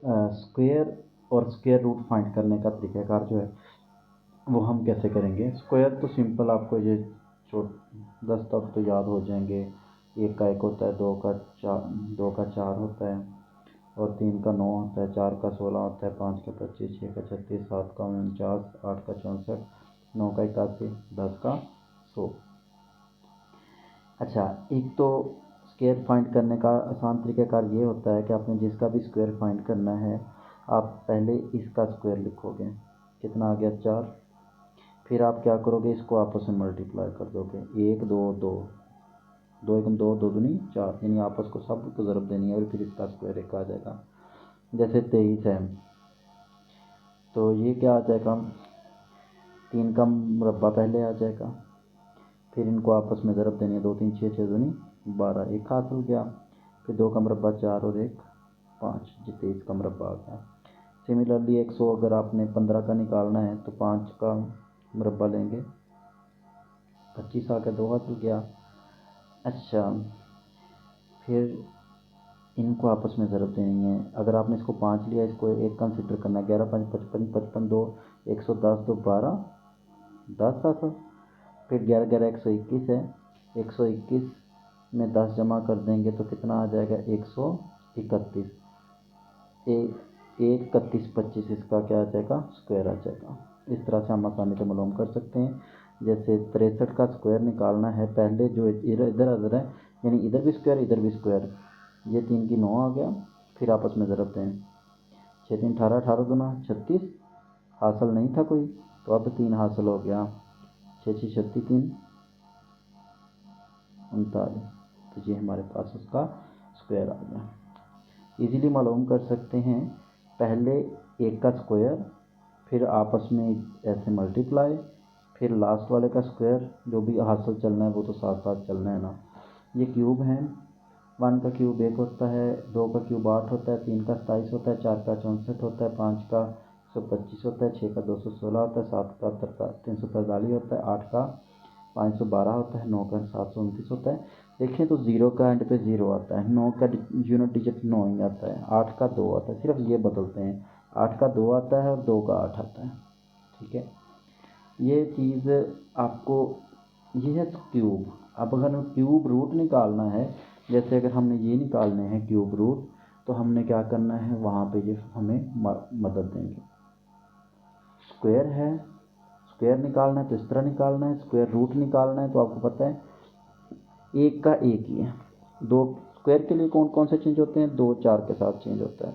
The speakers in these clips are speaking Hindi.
स्क्वायर और स्क्वायर रूट फाइंड करने का तरीक़ाकार जो है वो हम कैसे करेंगे। स्क्वायर तो सिंपल, आपको ये 10 तक तो याद हो जाएंगे। 1 का 1 होता है, 2 का 4 होता है, और 3 का 9 होता है, 4 का 16 होता है, 5 का 25, 6 का 36, 7 का 49, 8 का 64, 9 का 81, 10 का 100। अच्छा, एक तो स्क्वायर फाइंड करने का आसान तरीक़ाकार ये होता है कि आपने जिसका भी स्क्वायर फाइंड करना है, आप पहले इसका स्क्वायर लिखोगे, कितना आ गया 4। फिर आप क्या करोगे, इसको आपस में मल्टीप्लाई कर दोगे, 1 2 2, 2 1 2, 2 दूनी 4, यानी आपस को सब को ज़रब देनी है और फिर इसका स्क्वायर 1 आ जाएगा। जैसे 23 है तो ये क्या आ जाएगा, 3 का मुरब्बा पहले आ जाएगा, फिर इनको आपस में ज़रब देनी है, 2 3 6 6 दूनी 12, 1 हाथ हो गया। फिर 2 का मुरब्बा 4 और 1 5, 23 का मुरब्बा आ गया। सिमिलरली 100 अगर आपने 15 का निकालना है तो 5 का मुरब्बा लेंगे, 25 आ गया, 2 हाथ हो गया। अच्छा, फिर इनको आपस में ज़रब देनी है। अगर आपने इसको 5 लिया, इसको 1 कंसिडर करना है, 11 5 55, 55 2 110, 2 12, 10 आता। फिर 11 11 121 है, 121 में 10 जमा कर देंगे तो कितना आ जाएगा, 131। 1 31 25 इसका क्या आ जाएगा, स्क्वायर आ जाएगा। इस तरह से हम आसानी से मालूम कर सकते हैं। जैसे 63 का स्क्वायर निकालना है, पहले जो इधर अदर है, यानी इधर भी स्क्वायर इधर भी स्क्वायर, ये 3 की 9 आ गया। फिर आपस में ज़रब दें, 6 3 18, 18 दूना 36, हासिल नहीं था कोई तो अब 3 हासिल हो गया, 6 6 36 3 39, तो ये हमारे पास उसका स्क्वायर आ गया। इजीली मालूम कर सकते हैं, पहले 1 का स्क्वायर, फिर आपस में ऐसे मल्टीप्लाई, फिर लास्ट वाले का स्क्वायर, जो भी हासिल चलना है वो तो साथ साथ चलना है ना। ये क्यूब हैं, 1 का क्यूब 1 होता है, 2 का क्यूब 8 होता है, 3 का 27 होता है, 4 का 64 होता है, 5 का 125 होता है, 6 का 216 होता है, 7 का 343 होता है, 8 का 512 होता है, 9 का 729 होता है। देखें तो 0 का एंड पे 0 आता है, 9 का यूनिट डिजिट 9 ही आता है, 8 का 2 आता है, सिर्फ ये बदलते हैं, 8 का 2 आता है और 2 का 8 आता है। ठीक है, ये चीज़ आपको, ये है क्यूब। अब अगर क्यूब रूट निकालना है, जैसे अगर हमने ये निकालने हैं क्यूब रूट, तो हमने क्या करना है, वहाँ पे ये हमें मदद देंगे। स्क्वायर है, स्क्वायर निकालना है तो इस तरह निकालना है, स्क्वायर रूट निकालना है तो आपको पता है 1 का 1 ही है। 2 स्क्वायर के लिए कौन कौन से चेंज होते हैं, 2 4 के साथ चेंज होता है,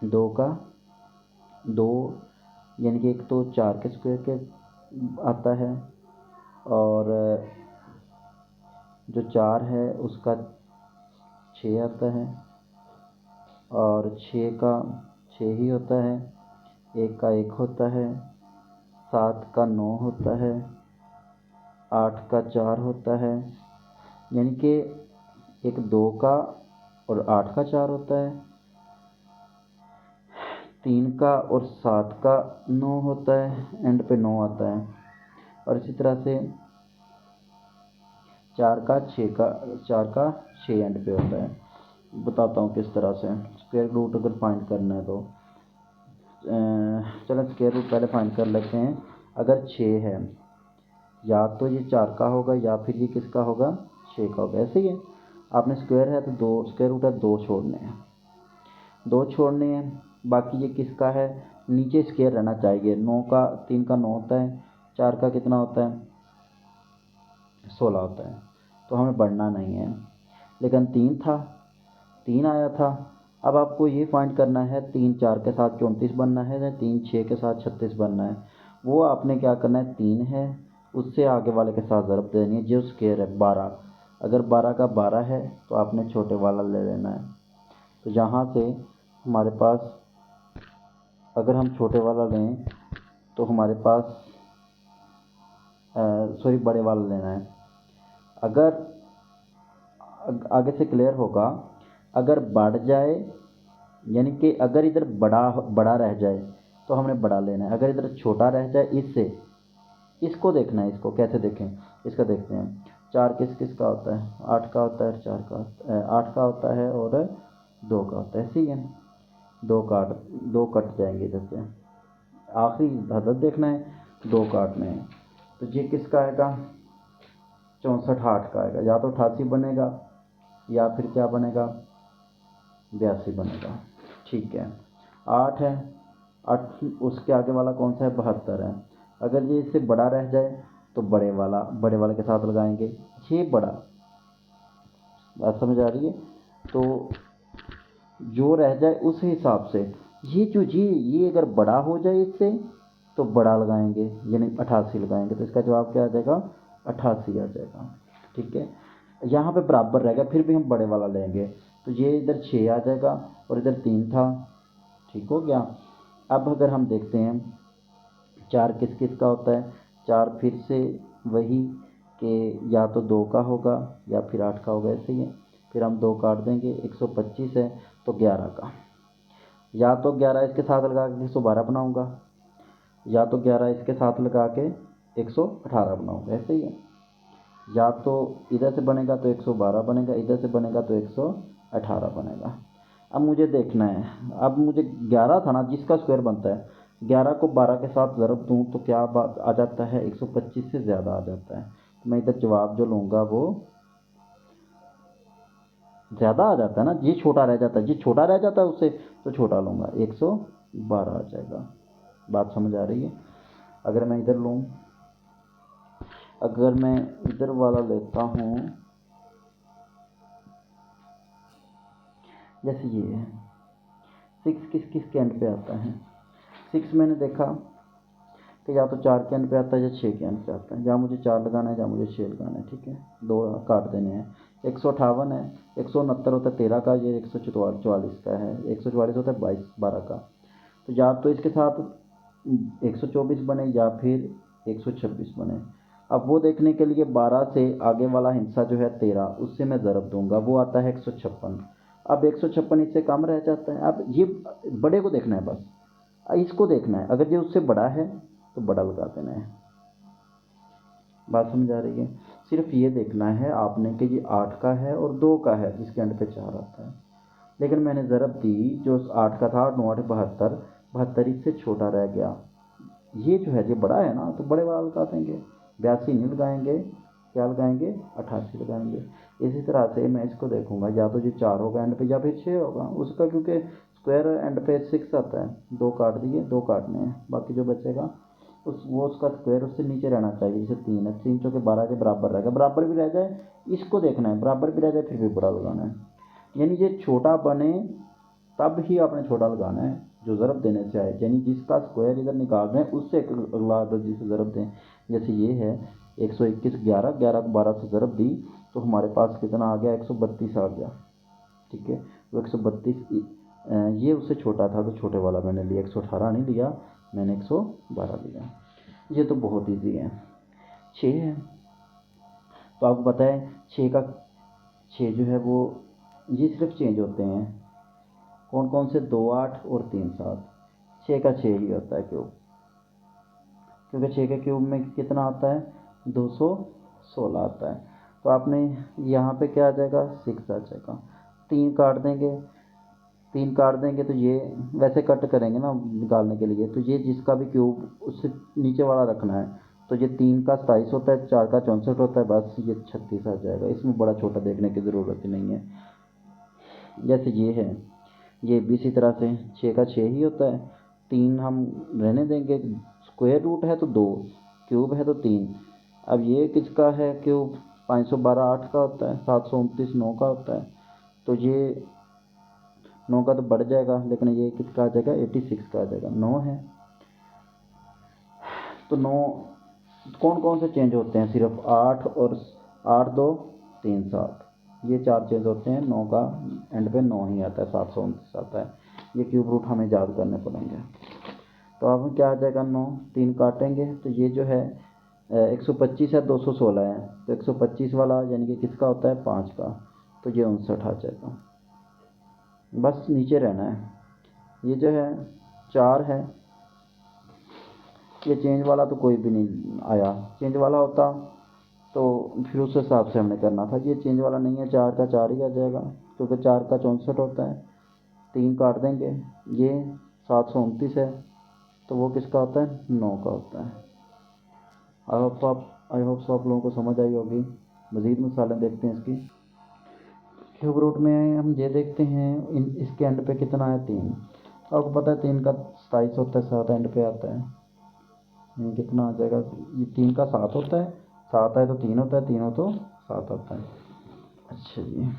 2 का 2, यानी कि एक तो 4 के स्क्वायर के आता है, और जो 4 है उसका 6 आता है, और 6 का 6 ही होता है, 1 का 1 होता है, 7 का 9 होता है, 8 का 4 होता है, यानी कि एक 2 का और 8 का 4 होता है, 3 का और 7 का 9 होता है, एंड पे 9 आता है, और इसी तरह से 4 का 6 एंड पे होता है। बताता हूँ किस तरह से स्क्वायर रूट अगर फाइंड करना है तो चलो स्क्वायर रूट पहले फाइंड कर लेते हैं। अगर 6 है, या तो ये 4 का होगा या फिर ये किसका होगा, 6 का होगा। ऐसे ही है, आपने स्क्वायर है तो 2 स्क्वायर रूट है, 2 छोड़ने हैं, 2 छोड़ने हैं, बाकी ये किसका है, नीचे स्क्वायर रहना चाहिए। 9 का 3 का 9 होता है, 4 का कितना होता है, 16 होता है, तो हमें बढ़ना नहीं है। लेकिन 3 था, 3 आया था। अब आपको ये फाइंड करना है 3 4 के साथ 34 बनना है या 3 6 के साथ 36 बनना है। वो आपने क्या करना है, 3 है उससे आगे वाले के साथ ज़रब देनी है, जो स्क्वायर है 12। अगर 12 का 12 है तो आपने छोटे वाला ले लेना है। तो यहाँ से हमारे पास, अगर हम छोटे वाला लें तो हमारे पास सॉरी बड़े वाला लेना है। अगर आगे से क्लियर होगा, अगर बढ़ जाए, यानी कि अगर इधर बड़ा रह जाए तो हमने बड़ा लेना है, अगर इधर छोटा रह जाए इससे, इसको देखना है। इसको कैसे देखें, इसका देखते हैं। 4 किस किस का होता है, 8 का होता है, 4 का 8 का होता है और 2 का होता है, सही है। 2 कट जाएंगे इधर से, आखिरी अदद देखना है, 2 काटने हैं। तो ये किसका आएगा, 64 8 का आएगा, या तो 88 बनेगा या फिर क्या बनेगा, 82 बनेगा। ठीक है, 8 है, 8 उसके आगे वाला कौन सा है, 72 है। अगर ये इससे बड़ा रह जाए तो बड़े वाले के साथ लगाएंगे, ये बड़ा, बात समझ आ रही है। तो जो रह जाए उस हिसाब से, ये अगर बड़ा हो जाए इससे तो बड़ा लगाएंगे, यानी 88 लगाएंगे। तो इसका जवाब क्या आ जाएगा, 88 आ जाएगा। ठीक है, यहाँ पे बराबर रहेगा, फिर भी हम बड़े वाला लेंगे। तो ये इधर 6 आ जाएगा और इधर 3 था, ठीक हो गया। अब अगर हम देखते हैं 4 किस किस का होता है, 4 फिर से वही कि या तो 2 का होगा या फिर 8 का होगा, ऐसे ही है। फिर हम 2 काट देंगे, 125 है तो 11 का, या तो 11 इसके साथ लगा के 112 बनाऊंगा, या तो 11 इसके साथ लगा के 118 बनाऊंगा, ऐसे ही है। या तो इधर से बनेगा तो 112 बनेगा, इधर से बनेगा तो 118 बनेगा। अब मुझे देखना है, अब मुझे 11 था ना जिसका स्क्वायर बनता है, 11 को 12 के साथ ज़रब दूँ तो क्या बात आ जाता है, 125 से ज़्यादा आ जाता है। तो मैं इधर जवाब जो लूँगा वो ज़्यादा आ जाता है ना, ये छोटा रह जाता है, ये छोटा रह जाता है उससे तो छोटा लूँगा, 112 आ जाएगा। बात समझ आ रही है। अगर मैं इधर लूँ, अगर मैं इधर वाला लेता हूँ, जैसे ये है 6 किस किस के एंड पे आता है, 6 मैंने देखा कि या तो 4 के एंड पे आता है या 6 के एंड पे आता है, या मुझे 4 लगाना है या मुझे 6 लगाना है। ठीक है, 2 काट देने हैं। 158 है, 169 होता है 13 का, ये 144 का है, 144 होता है 12 का। तो या तो इसके साथ 124 बने या फिर 126 बने। अब वो देखने के लिए 12 से आगे वाला हिस्सा जो है 13, उससे मैं ज़रब दूंगा, वो आता है 156। अब 156 इससे कम रह जाता है। अब ये बड़े को देखना है, बस इसको देखना है, अगर ये उससे बड़ा है तो बड़ा लगा देना है। बात समझ आ रही है। सिर्फ ये देखना है आपने कि ये 8 का है और 2 का है जिसके एंड पे 4 आता है। लेकिन मैंने ज़रब दी जो 8 का था, 8 9 8 72, 72 इससे छोटा रह गया। ये जो है ये बड़ा है ना, तो बड़े वाला लगा देंगे, 82 नहीं लगाएंगे, क्या लगाएंगे, 88 लगाएंगे। इसी तरह से मैं इसको देखूंगा, या तो ये 4 होगा एंड पे या फिर 6 होगा उसका, क्योंकि स्क्वायर एंड पे 6 आता है। 2 काट दिए, 2 काटने हैं, बाकी जो बचेगा उसका स्क्वायर उससे नीचे रहना चाहिए। जैसे 3 है, 3 चौके 12 के बराबर रहेगा, बराबर भी रह जाए इसको देखना है, बराबर भी रह जाए फिर भी बड़ा लगाना है। यानी ये छोटा बने तब ही आपने छोटा लगाना है जो ज़रब देने से आए, यानी जिसका स्क्वायर इधर निकाल रहे हैं उससे अगला अदद जिसे ज़रब दें। जैसे ये है 121 11, 11 को 12 से ज़रब दी तो हमारे पास कितना आ गया, 132 आ गया। ठीक है, वो 132 ये उससे छोटा था तो छोटे वाला मैंने लिया, 118 नहीं लिया, मैंने 112 लिया। ये तो बहुत ईजी है। 6 है, तो आपको पता है 6 जो है वो ये सिर्फ चेंज होते हैं कौन कौन से, 2 8 और 3 7। 6 का 6 ही होता है क्यूब, क्योंकि 6 के क्यूब में कितना आता है, 216 आता है। तो आपने यहाँ पे क्या आ जाएगा, 6 आ जाएगा। 3 काट देंगे, 3 काट देंगे तो ये वैसे कट करेंगे ना निकालने के लिए, तो ये जिसका भी क्यूब उससे नीचे वाला रखना है। तो ये 3 का 27 होता है, 4 का 64 होता है, बस ये 36 आ जाएगा। इसमें बड़ा छोटा देखने की ज़रूरत ही नहीं है। जैसे ये है, ये भी इसी तरह से 6 का 6 ही होता है, 3 हम रहने देंगे, स्क्वायर रूट है तो 2, क्यूब है तो 3। अब ये किसका है क्यूब, 512 8 का होता है, 729 9 का होता है। तो ये 9 का तो बढ़ जाएगा, लेकिन ये किसका आ जाएगा, 86 का आ जाएगा। 9 है तो 9 कौन कौन से चेंज होते हैं, सिर्फ 8 और 8 2 3 7, ये 4 चेंज होते हैं। 9 का एंड पे 9 ही आता है, 729 आता है। ये क्यूब रूट हमें याद करने पड़ेंगे। तो अब क्या आ जाएगा, 9 3 काटेंगे तो ये जो है 125 है, 216 है, तो 125 वाला यानी कि किसका होता है, 5 का, तो ये 59 आ जाएगा। बस नीचे रहना है। ये जो है 4 है, ये चेंज वाला तो कोई भी नहीं आया, चेंज वाला होता तो फिर उस हिसाब से हमने करना था। ये चेंज वाला नहीं है, 4 का 4 ही आ जाएगा, क्योंकि 4 का 64 होता है, 3 काट देंगे, ये 729 है, तो वो किसका होता है, 9 का होता है। आई होप सो आप लोगों को समझ आई होगी। मज़ीद मिसालें देखते हैं इसकी। क्यूब रूट में हम ये देखते हैं इसके एंड पे कितना है, 3। आपको पता है 3 का 27 होता है, 7 एंड पे आता है, ये कितना आ जाएगा, ये 3 का 7 होता है, 7 है तो 3 होता है, 3 हो तो 7 आता है। अच्छा जी,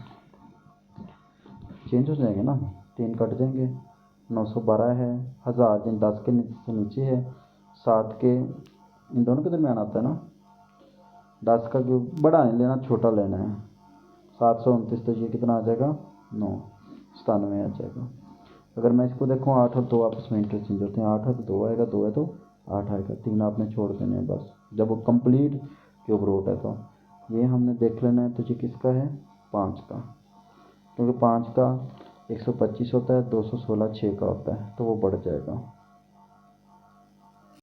चेंज हो जाएंगे ना, 3 कट जाएंगे, 912 है, 1000 जिन 10 के से नीचे है, 7 के इन दोनों के दरमियान आता है ना, 10 का क्यों बड़ा नहीं लेना, छोटा लेना है, 729, तो ये कितना आ जाएगा, 997 आ जाएगा। अगर मैं इसको देखूँ 8 और 2 आपस में इंटरचेंज होते हैं, 8 है तो 2 आएगा, 2 है तो 8 आएगा, 3 आपने छोड़ देने हैं बस, जब वो कंप्लीट क्यूब रूट है। तो ये हमने देख लेना है, तो ये किसका है, 5 का, क्योंकि 5 का 125 होता है, 216 6 का होता है, तो वो बढ़ जाएगा।